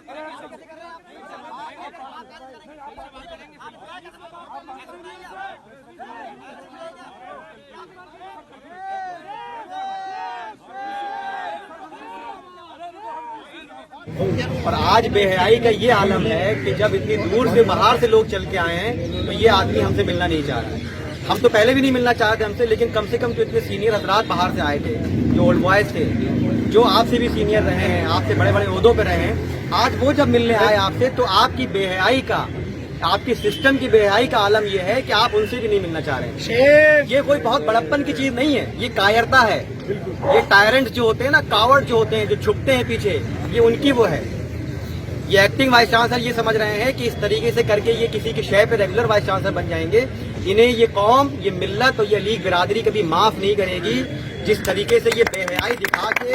और आज बेहयाई का ये आलम है कि जब इतनी दूर से बाहर से लोग चल के आए हैं तो ये आदमी हमसे मिलना नहीं चाह रहा है। हम तो पहले भी नहीं मिलना चाहते हमसे, लेकिन कम से कम जो इतने सीनियर हजरात बाहर से आए थे, जो ओल्ड बॉयज थे, जो आपसे भी सीनियर रहे हैं, आपसे बड़े बड़े ओहदों पे रहे हैं, आज वो जब मिलने आए आपसे तो आपकी बेहयाई का, आपकी सिस्टम की बेहयाई का आलम ये है कि आप उनसे भी नहीं मिलना चाह रहे हैं। ये कोई बहुत बड़प्पन की चीज नहीं है, ये कायरता है। ये टायरेंट जो होते हैं ना, कावर्ड जो होते हैं, जो छुपते हैं पीछे, ये उनकी वो है। ये एक्टिंग वाइस चांसलर ये समझ रहे हैं कि इस तरीके से करके ये किसी की शय पे रेगुलर वाइस चांसलर बन जाएंगे। इन्हें ये कौम, ये मिल्लत और ये लीग बिरादरी कभी माफ नहीं करेगी। जिस तरीके से ये बेहयाई दिखा के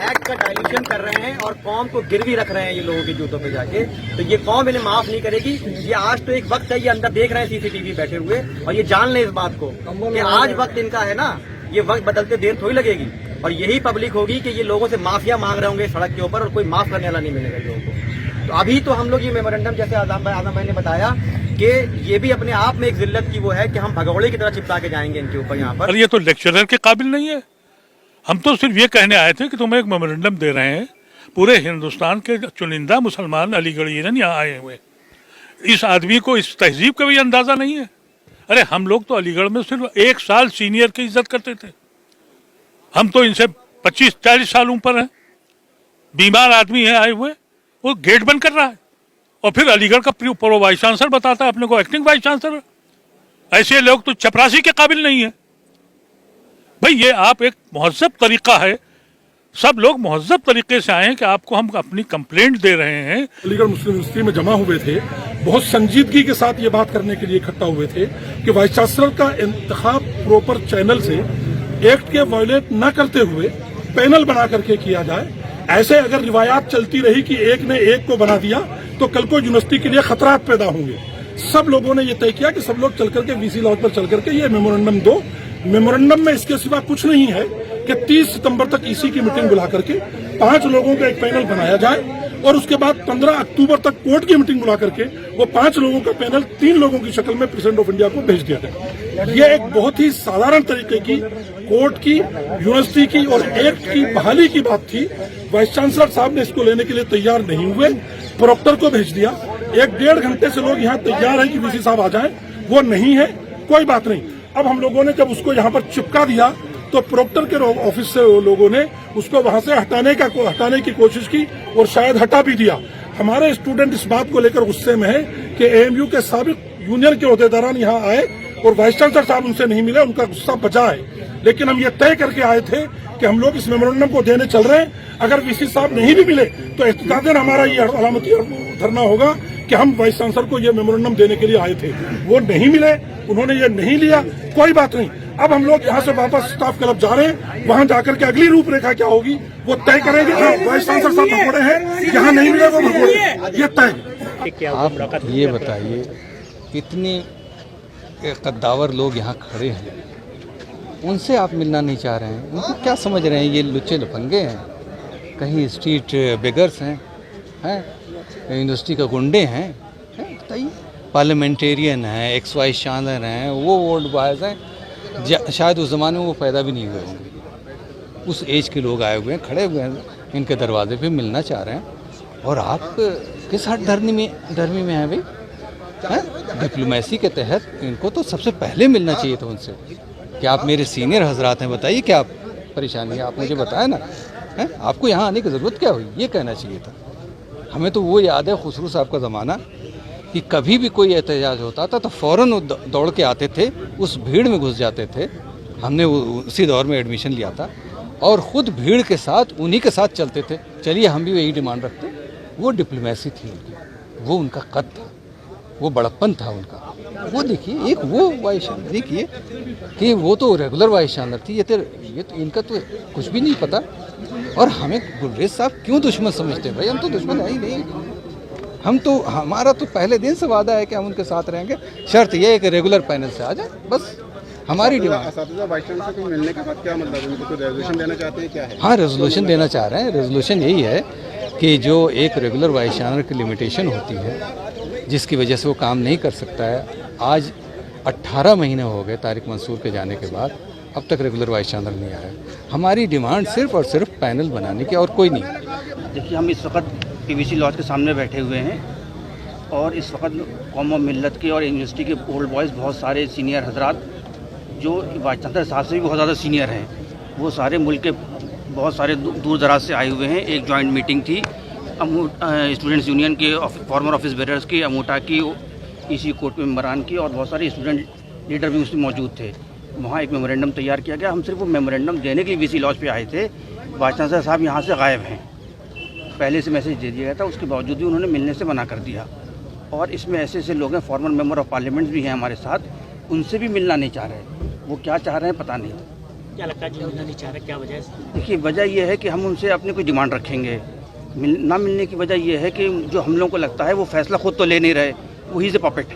एक्ट का डायल्यूशन कर रहे हैं और कौम को गिरवी रख रहे हैं ये लोगों के जूतों पे जाके, तो ये कौम इन्हें माफ नहीं करेगी। ये आज तो एक वक्त है, ये अंदर देख रहे हैं सीसीटीवी बैठे हुए, और ये जान लें इस बात को कि आज वक्त इनका है ना, ये वक्त बदलते देर थोड़ी लगेगी। और यही पब्लिक होगी कि ये लोगों से माफिया मांग रहे होंगे सड़क के ऊपर और कोई माफ करने वाला नहीं मिलेगा लोगों को। तो अभी तो हम लोग ये मेमोरेंडम, जैसे आजम भाई ने बताया कि ये भी अपने आप में एक जिल्लत की वो है कि हम भगोड़े की तरह चिपका के जाएंगे इनके ऊपर यहाँ पर। ये तो लेक्चरर के काबिल नहीं है। हम तो सिर्फ ये कहने आए थे कि तुम्हें एक मेमोरेंडम दे रहे हैं, पूरे हिंदुस्तान के चुनिंदा मुसलमान अलीगढ़ियन यहाँ आए हुए, इस आदमी को इस तहजीब का भी अंदाजा नहीं है। अरे हम लोग तो अलीगढ़ में सिर्फ 1 साल सीनियर की इज्जत करते थे, हम तो इनसे 25-40 साल ऊपर हैं। बीमार आदमी है आए हुए, वो गेट बंद कर रहा है और फिर अलीगढ़ का प्रो वाइस चांसलर बताता है अपने को एक्टिंग वाइस चांसलर। ऐसे लोग तो चपरासी के काबिल नहीं है भाई। ये आप एक महज़्ज़ब तरीका है, सब लोग महज़्ज़ब तरीके से आए हैं कि आपको हम अपनी कंप्लेंट दे रहे हैं। अलीगढ़ मुस्लिम यूनिवर्सिटी में जमा हुए थे, बहुत संजीदगी के साथ ये बात करने के लिए इकट्ठा हुए थे कि वाइस चांसलर का इंतखाब प्रॉपर चैनल से एक्ट के वायलेट न करते हुए पैनल बना करके किया जाए। ऐसे अगर रिवायात चलती रही कि एक ने एक को बना दिया तो कल को यूनिवर्सिटी के लिए खतरात पैदा होंगे। सब लोगों ने ये तय किया कि सब लोग चल करके वीसी लॉज पर चल करके ये मेमोरेंडम दो। मेमोरेंडम में इसके सिवा कुछ नहीं है कि 30 सितंबर तक ईसी की मीटिंग बुला करके 5 लोगों का एक पैनल बनाया जाए और उसके बाद 15 अक्टूबर तक कोर्ट की मीटिंग बुला करके वो 5 लोगों का पैनल 3 लोगों की शक्ल में प्रेसिडेंट ऑफ इंडिया को भेज दिया जाए। ये एक बहुत ही साधारण तरीके की कोर्ट की, यूनिवर्सिटी की और एक्ट की बहाली की बात थी। वाइस चांसलर साहब ने इसको लेने के लिए तैयार नहीं हुए, प्रोक्टर को भेज दिया। 1-1.5 घंटे से लोग यहाँ तैयार हैं कि वीसी साहब आ जाएं, वो नहीं है। कोई बात नहीं, अब हम लोगों ने जब उसको यहाँ पर चिपका दिया तो प्रोक्टर के ऑफिस से लोगों ने उसको वहां से हटाने की कोशिश की और शायद हटा भी दिया। हमारे स्टूडेंट इस बात को लेकर गुस्से में है कि एएमयू के साबिक यूनियन के ओहदेदारान यहाँ आए और वाइस चांसलर साहब उनसे नहीं मिले, उनका गुस्सा बचा है। लेकिन हम ये तय करके आए थे कि हम लोग इस मेमोरेंडम को देने चल रहे हैं। अगर वीसी साहब नहीं भी मिले तो इत्तेदादन हमारा ये अलामती धरना होगा कि हम वाइस चांसलर को ये मेमोरेंडम देने के लिए आए थे। वो नहीं मिले, उन्होंने ये नहीं लिया, कोई बात नहीं। अब हम लोग यहाँ से वापस स्टाफ क्लब जा रहे हैं, वहाँ जाकर के अगली रूपरेखा क्या होगी वो तय करेंगे। वाइस चांसलर साहब भगोड़े हैं, यहाँ नहीं मिले वो भगोड़े, ये तय। आप ये बताइए, इतने कद्दावर लोग यहाँ खड़े हैं, उनसे आप मिलना नहीं चाह रहे हैं? उनको क्या समझ रहे हैं ये लुच्चे लफंगे हैं, कहीं स्ट्रीट बेगर्स हैं, यूनिवर्सिटी का गुंडे हैं? बताइए, पार्लियामेंटेरियन हैं, एक्स वाइस चांसलर हैं, वो ओल्ड बॉयज़ हैं, शायद उस ज़माने में वो पैदा भी नहीं हुए होंगे। उस एज के लोग आए हुए हैं, खड़े हुए हैं इनके दरवाजे पे, मिलना चाह रहे हैं। और आप किस हद धर्मी में हैं भाई? डिप्लोमेसी के तहत इनको तो सबसे पहले मिलना चाहिए था उनसे कि आप मेरे सीनियर हजरात हैं, बताइए क्या परेशानी है, आप मुझे बताया ना, आपको यहाँ आने की ज़रूरत क्या हुई, ये कहना चाहिए था। हमें तो वो याद है खुसरू साहब का ज़माना कि कभी भी कोई एहतजाज होता था तो फ़ौरन दौड़ के आते थे, उस भीड़ में घुस जाते थे। हमने उसी दौर में एडमिशन लिया था और ख़ुद भीड़ के साथ, उन्हीं के साथ चलते थे, चलिए हम भी यही डिमांड रखते। वो डिप्लोमेसी थी उनकी, वो उनका कद था, वो बड़प्पन था उनका। वो देखिए, एक वो वाइस चांसलर देखिए कि वो तो रेगुलर वाइस चांसलर थी, ये तो इनका तो कुछ भी नहीं पता। और हमें गुलरेज साहब क्यों दुश्मन समझते हैं भाई? हम तो दुश्मन है ही नहीं। हम तो, हमारा तो पहले दिन से वादा है कि हम उनके साथ रहेंगे, शर्त यह है कि रेगुलर पैनल से आ जाए, बस हमारी डिमांड। वाइस चांसलर को मिलने के बाद क्या मतलब, उनको कोई रेजोल्यूशन देना चाहते हैं, क्या है? हाँ, रेजोल्यूशन देना चाह रहे हैं। रेजोल्यूशन यही है कि जो एक रेगुलर वाइस चांसलर की लिमिटेशन होती है जिसकी वजह से वो काम नहीं कर सकता है, आज 18 महीने हो गए तारिक मंसूर के जाने के बाद, अब तक रेगुलर वाइस चांसलर नहीं आया। हमारी डिमांड सिर्फ और सिर्फ पैनल बनाने की और कोई नहीं। देखिए, हम इस वक्त पीवीसी लॉज के सामने बैठे हुए हैं और इस वक्त कौम और मिल्लत के और यूनिवर्सिटी के ओल्ड बॉयज़, बहुत सारे सीनियर हजरात जो वाइस चांसलर साहब से भी बहुत ज़्यादा सीनियर हैं, वो सारे मुल्क के बहुत सारे दूर दराज से आए हुए हैं। एक जॉइंट मीटिंग थी स्टूडेंट्स यूनियन के फॉर्मर ऑफिस बेरर्स की, अमूटा की, ईसी कोर्ट मेम्बरान की और बहुत सारे स्टूडेंट लीडर भी उसमें मौजूद थे। वहाँ एक मेमोरेंडम तैयार किया गया। हम सिर्फ वो मेमोरेंडम देने के लिए वीसी लॉज पे आए थे। वाइस चांसलर साहब यहाँ से गायब हैं। पहले से मैसेज दे दिया गया था, उसके बावजूद भी उन्होंने मिलने से मना कर दिया। और इसमें ऐसे ऐसे लोग हैं, फॉर्मर मेंबर ऑफ पार्लियामेंट भी हैं हमारे साथ, उनसे भी मिलना नहीं चाह रहे। वो क्या चाह रहे हैं पता नहीं। क्या लगता है जो मिलना नहीं चाह रहे, क्या वजह है? देखिए, वजह यह है कि हम उनसे अपनी कोई डिमांड रखेंगे। ना मिलने की वजह यह है कि जो हम लोगों को लगता है वो फैसला खुद तो ले नहीं रहे, वही से पपेट।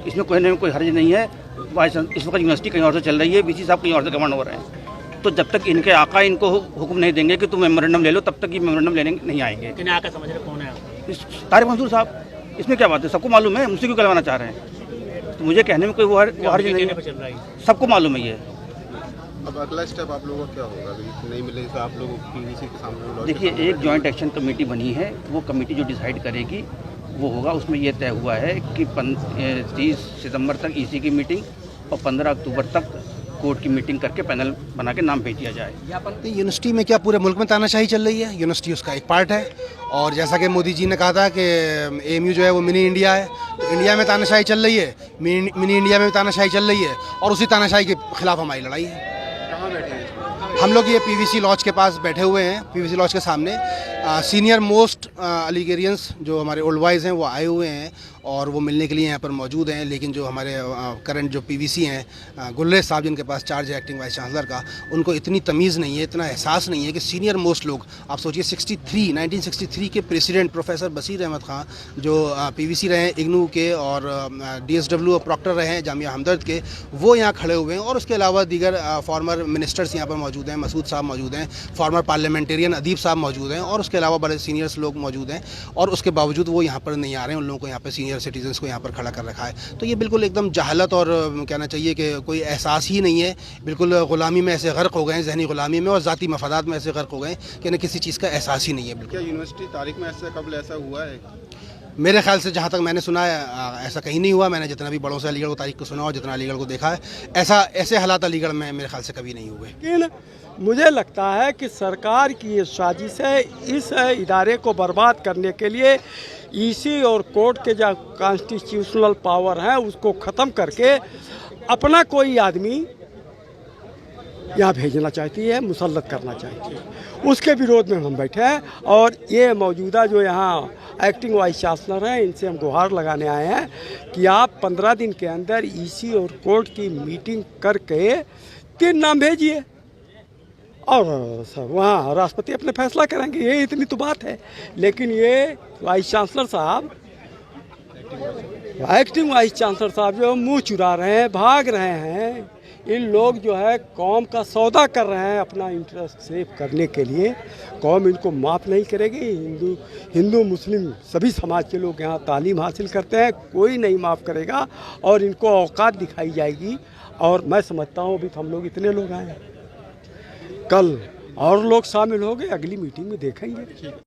इसमें कोई हर्ज नहीं है। इस वक्त यूनिवर्सिटी कहीं और से चल रही है, वीसी साहब कहीं और से गवर्न हो रहे हैं। तो जब तक इनके आका इनको हुक्म नहीं देंगे कि तुम मेमोरेंडम ले लो, तब तक ये मेमोरेंडम लेने नहीं आएंगे। किन्हें आका समझ रहे, कौन है आप? तारिक मंसूर साहब, इसमें क्या बात है? सबको मालूम है, मुझसे क्यों करवाना चाह रहे हैं? तो मुझे कहने में कोई वो हर्ज नहीं है, चल रहा है, सबको मालूम है ये। अब अगला स्टेप आप लोगों का क्या होगा? अगर नहीं मिले तो आप लोग पीवीसी के सामने देखिए, एक जॉइंट एक्शन कमेटी बनी है। वो कमेटी जो डिसाइड करेगी वो होगा। उसमें ये तय हुआ है कि 30 सितंबर तक ईसी की मीटिंग और 15 अक्टूबर तक कोर्ट की मीटिंग करके पैनल बना के नाम भेज दिया जाए। यूनिवर्सिटी में क्या पूरे मुल्क में तानाशाही चल रही है? यूनिवर्सिटी उसका एक पार्ट है। और जैसा कि मोदी जी ने कहा था कि एएमयू जो है वो मिनी इंडिया है, तो इंडिया में तानाशाही चल रही है, मिनी इंडिया में भी तानाशाही चल रही है, और उसी तानाशाही के खिलाफ हमारी लड़ाई है। कहाँ बैठे हैं? हम लोग ये पीवीसी लॉज के पास बैठे हुए हैं। पीवीसी लॉज के सामने सीनियर मोस्ट अलीगेरियंस जो हमारे ओल्ड बॉयज़ हैं वो आए हुए हैं और वो मिलने के लिए यहाँ पर मौजूद हैं। लेकिन जो हमारे करंट जो पीवीसी हैं, गुलरेज साहब जिनके पास चार्ज है एक्टिंग वाइस चांसलर का, उनको इतनी तमीज़ नहीं है, इतना एहसास नहीं है कि सीनियर मोस्ट लोग, आप सोचिए 1963 के प्रेसिडेंट प्रोफेसर बशीर अहमद खान जो पीवीसी रहे हैं इग्नू के और DSW प्रॉक्टर रहे हैं जामिया हमदर्द के, वो यहाँ खड़े हुए हैं। और उसके अलावा दीगर फॉर्मर मिनिस्टर्स यहाँ पर मौजूद हैं, मसूद साहब मौजूद हैं, फॉर्मर पार्लियामेंटेरियन अदीब साहब मौजूद हैं, और उसके अलावा बड़े सीनियर्स लोग मौजूद हैं। और उसके बावजूद वो यहाँ पर नहीं आ रहे हैं। उन लोगों को यहाँ पर सीनियर सिटीजन्स को यहाँ पर खड़ा कर रखा है। तो ये बिल्कुल एकदम जहालत और कहना चाहिए कि कोई एहसास ही नहीं है। बिल्कुल ग़ुलामी में ऐसे गर्क हो गए हैं, जहनी ग़ुलामी में और ज़ाती मफादात में ऐसे गर्क हो गए कि ना किसी चीज़ का एहसास ही नहीं है। बिल्कुल। क्या यूनिवर्सिटी तारीख में ऐसा कबल ऐसा हुआ है? मेरे ख्याल से जहाँ तक मैंने सुना है ऐसा कहीं नहीं हुआ। मैंने जितना भी बड़ों से अलीगढ़ को तारीख को सुना और जितना अलीगढ़ को देखा है, ऐसे हालात अलीगढ़ में मेरे ख्याल से कभी नहीं हुए। लेकिन मुझे लगता है कि सरकार की ये साजिश है इस इदारे को बर्बाद करने के लिए। ईसी और कोर्ट के जो कॉन्स्टिट्यूशनल पावर है उसको ख़त्म करके अपना कोई आदमी यहाँ भेजना चाहती है, मुसल्लत करना चाहती है। उसके विरोध में हम बैठे हैं। और ये मौजूदा जो यहाँ एक्टिंग वाइस चांसलर हैं, इनसे हम गुहार लगाने आए हैं कि आप 15 दिन के अंदर ईसी और कोर्ट की मीटिंग करके 3 नाम भेजिए और सब वहाँ राष्ट्रपति अपने फैसला करेंगे। ये इतनी तो बात है। लेकिन ये वाइस चांसलर साहब, एक्टिंग वाइस चांसलर साहब जो मुंह चुरा रहे हैं, भाग रहे हैं। इन लोग जो है कौम का सौदा कर रहे हैं अपना इंटरेस्ट सेव करने के लिए। कौम इनको माफ़ नहीं करेगी। हिंदू मुस्लिम सभी समाज के लोग यहाँ तालीम हासिल करते हैं, कोई नहीं माफ़ करेगा और इनको औकात दिखाई जाएगी। और मैं समझता हूँ अभी तो हम लोग इतने लोग आए हैं, कल और लोग शामिल हो गए, अगली मीटिंग में देखेंगे।